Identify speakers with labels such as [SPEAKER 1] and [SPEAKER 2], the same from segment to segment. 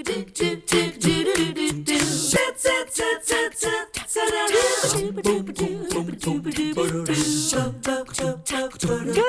[SPEAKER 1] Good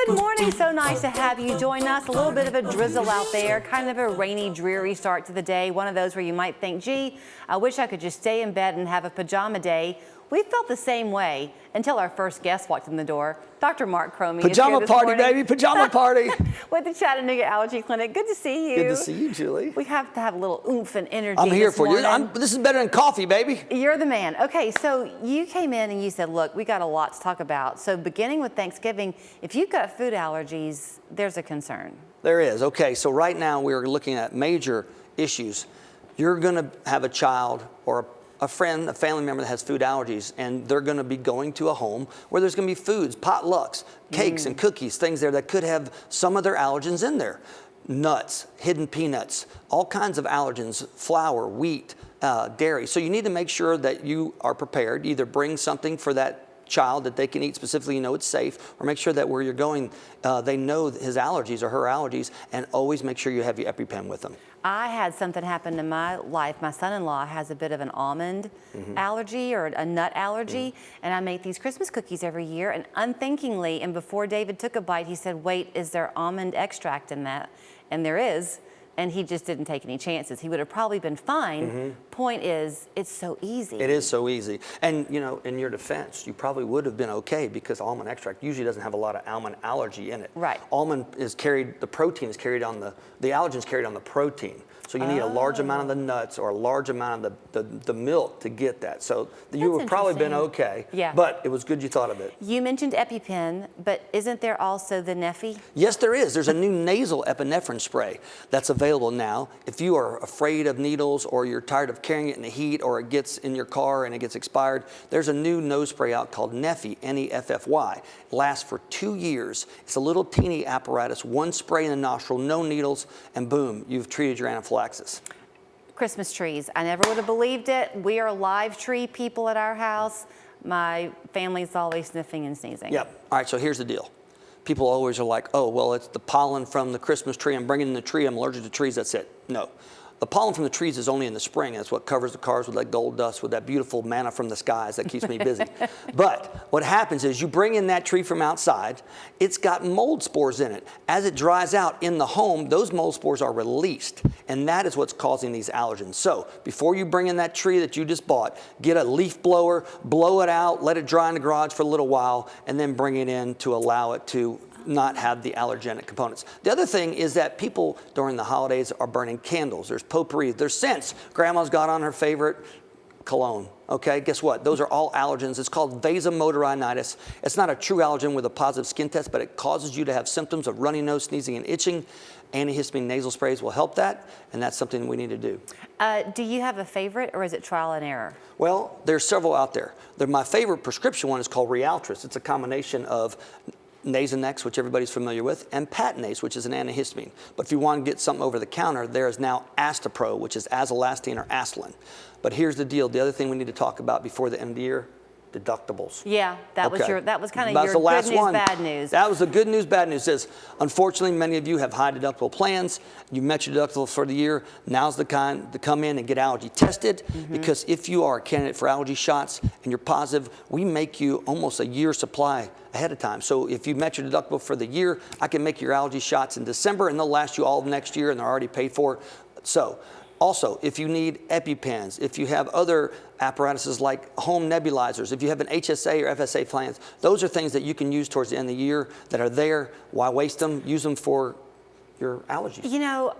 [SPEAKER 1] morning. So nice to have you join us. A little bit of a drizzle out there, kind of a rainy, dreary start to the day. One of those where you might think, gee, I wish I could just stay in bed and have a pajama day. We felt the same way until our first guest walked in the door. Dr. Mark Cromie.
[SPEAKER 2] Pajama party, baby, pajama party.
[SPEAKER 1] With the Chattanooga Allergy Clinic. Good to see you.
[SPEAKER 2] Good to see you, Julie.
[SPEAKER 1] We have to have a little oomph and energy.
[SPEAKER 2] I'm here for you.
[SPEAKER 1] Morning.
[SPEAKER 2] This is better than coffee, baby.
[SPEAKER 1] You're the man. Okay, so you came in and you said, look, we got a lot to talk about. So beginning with Thanksgiving, if you've got food allergies, there's a concern.
[SPEAKER 2] There is. Okay, so right now we're looking at major issues. You're going to have a child or a friend, a family member that has food allergies, and they're going to be going to a home where there's going to be foods, potlucks, cakes and cookies, things there that could have some of their allergens in there. Nuts, hidden peanuts, all kinds of allergens, flour, wheat, dairy. So you need to make sure that you are prepared. Either bring something for that child that they can eat specifically, you know it's safe, or make sure that where you're going, they know his allergies or her allergies, and always make sure you have your EpiPen with them.
[SPEAKER 1] I had something happen in my life. My son-in-law has a bit of an almond allergy or a nut allergy, and I make these Christmas cookies every year, and unthinkingly, and before David took a bite, he said, wait, is there almond extract in that? And there is. And he just didn't take any chances. He would have probably been fine. Point is, it's so easy.
[SPEAKER 2] It is so easy. And, you know, in your defense, you probably would have been okay because almond extract usually doesn't have a lot of almond allergy in it.
[SPEAKER 1] Right.
[SPEAKER 2] Almond is carried, the protein is carried on the allergens carried on the protein. So you need a large amount of the nuts or a large amount of the milk to get that. So you would have probably been okay.
[SPEAKER 1] Yeah.
[SPEAKER 2] But it was good you thought of it.
[SPEAKER 1] You mentioned EpiPen, but isn't there also the Neffy?
[SPEAKER 2] Yes, there is. There's a new nasal epinephrine spray that's available now. If you are afraid of needles or you're tired of carrying it in the heat or it gets in your car and it gets expired, there's a new nose spray out called Neffy, N-E-F-F-Y. It lasts for 2 years. It's a little teeny apparatus, one spray in the nostril, no needles, and boom, you've treated your anaphylaxis.
[SPEAKER 1] Christmas trees. I never would have believed it. We are live tree people at our house. My family's always sniffing and sneezing.
[SPEAKER 2] Yep. All right, so here's the deal. People always are like, oh, well, it's the pollen from the Christmas tree. I'm bringing in the tree. I'm allergic to trees. That's it. No. The pollen from the trees is only in the spring. That's what covers the cars with that gold dust, with that beautiful manna from the skies that keeps me busy. But what happens is you bring in that tree from outside. It's got mold spores in it. As it dries out in the home, those mold spores are released. And that is what's causing these allergens. So before you bring in that tree that you just bought, get a leaf blower, blow it out, let it dry in the garage for a little while, and then bring it in to allow it to not have the allergenic components. The other thing is that people during the holidays are burning candles. There's potpourri, there's scents. Grandma's got on her favorite cologne. Okay, guess what? Those are all allergens. It's called vasomotor rhinitis. It's not a true allergen with a positive skin test, but it causes you to have symptoms of runny nose, sneezing, and itching. Antihistamine nasal sprays will help that, and that's something we need to do.
[SPEAKER 1] Do you have a favorite, or is it trial and error?
[SPEAKER 2] Well, there's several out there. My favorite prescription one is called Realtris. It's a combination of Nasonex, which everybody's familiar with, and Patinase, which is an antihistamine. But if you want to get something over the counter, there is now Astapro, which is azolastine or Aslan. But here's the deal. The other thing we need to talk about before the end of the year, deductibles.
[SPEAKER 1] Yeah, that was kind of your
[SPEAKER 2] the last
[SPEAKER 1] good news,
[SPEAKER 2] one.
[SPEAKER 1] bad news.
[SPEAKER 2] That was the good news, bad news. Is unfortunately many of you have high deductible plans. You met your deductible for the year. Now's the time to come in and get allergy tested, because if you are a candidate for allergy shots and you're positive, we make you almost a year's supply ahead of time. So if you met your deductible for the year, I can make your allergy shots in December and they'll last you all of next year and they're already paid for. So also, if you need EpiPens, if you have other apparatuses like home nebulizers, if you have an HSA or FSA plans, those are things that you can use towards the end of the year that are there. Why waste them? Use them for your allergies.
[SPEAKER 1] You know,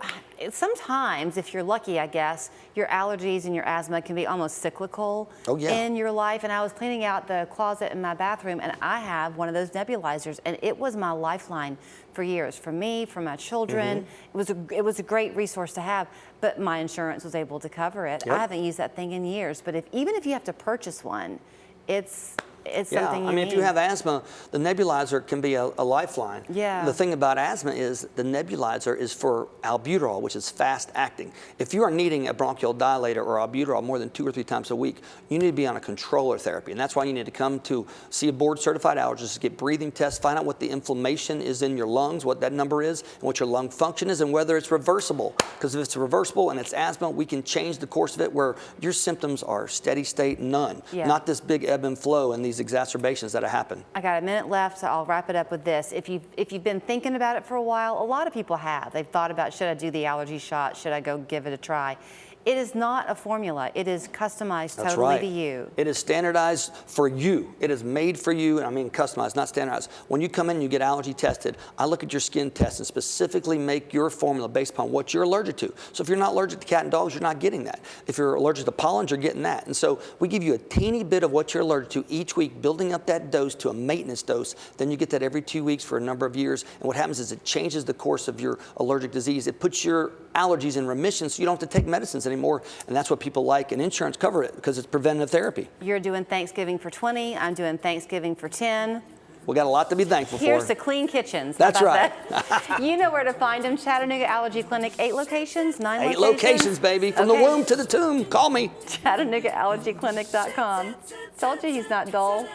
[SPEAKER 1] sometimes, if you're lucky, I guess, your allergies and your asthma can be almost cyclical in your life. And I was cleaning out the closet in my bathroom, and I have one of those nebulizers, and it was my lifeline for years, for me, for my children. It was a great resource to have, but my insurance was able to cover it. I haven't used that thing in years, but even if you have to purchase one, it's it's
[SPEAKER 2] Yeah,
[SPEAKER 1] something you
[SPEAKER 2] I mean,
[SPEAKER 1] need.
[SPEAKER 2] if you have asthma, the nebulizer can be a lifeline.
[SPEAKER 1] Yeah.
[SPEAKER 2] The thing about asthma is the nebulizer is for albuterol, which is fast acting. If you are needing a bronchial dilator or albuterol more than 2 or 3 times a week, you need to be on a controller therapy. And that's why you need to come to see a board certified allergist, get breathing tests, find out what the inflammation is in your lungs, what that number is, and what your lung function is, and whether it's reversible. Because if it's reversible and it's asthma, we can change the course of it where your symptoms are steady state, none.
[SPEAKER 1] Yeah.
[SPEAKER 2] Not this big ebb and flow and these exacerbations that happen.
[SPEAKER 1] I got a minute left, so I'll wrap it up with this. If you've been thinking about it for a while, a lot of people have. They've thought about, should I do the allergy shot? Should I go give it a try? It is not a formula. It is customized
[SPEAKER 2] That's
[SPEAKER 1] totally
[SPEAKER 2] right.
[SPEAKER 1] to you.
[SPEAKER 2] It is standardized for you. It is made for you, and I mean customized, not standardized. When you come in and you get allergy tested, I look at your skin test and specifically make your formula based upon what you're allergic to. So if you're not allergic to cat and dogs, you're not getting that. If you're allergic to pollens, you're getting that. And so we give you a teeny bit of what you're allergic to each week, building up that dose to a maintenance dose. Then you get that every 2 weeks for a number of years. And what happens is it changes the course of your allergic disease. It puts your allergies in remission so you don't have to take medicines anymore. And that's what people like, and insurance cover it because it's preventative therapy.
[SPEAKER 1] You're doing Thanksgiving for 20. I'm doing Thanksgiving for 10.
[SPEAKER 2] We got a lot to be thankful
[SPEAKER 1] Here's
[SPEAKER 2] for.
[SPEAKER 1] the clean kitchens.
[SPEAKER 2] That's
[SPEAKER 1] How
[SPEAKER 2] right.
[SPEAKER 1] about that? You know where to find them. Chattanooga Allergy Clinic, 8 locations, 9
[SPEAKER 2] 8
[SPEAKER 1] locations.
[SPEAKER 2] locations, baby. From the womb to the tomb. Call me.
[SPEAKER 1] ChattanoogaAllergyClinic.com. Told you he's not dull.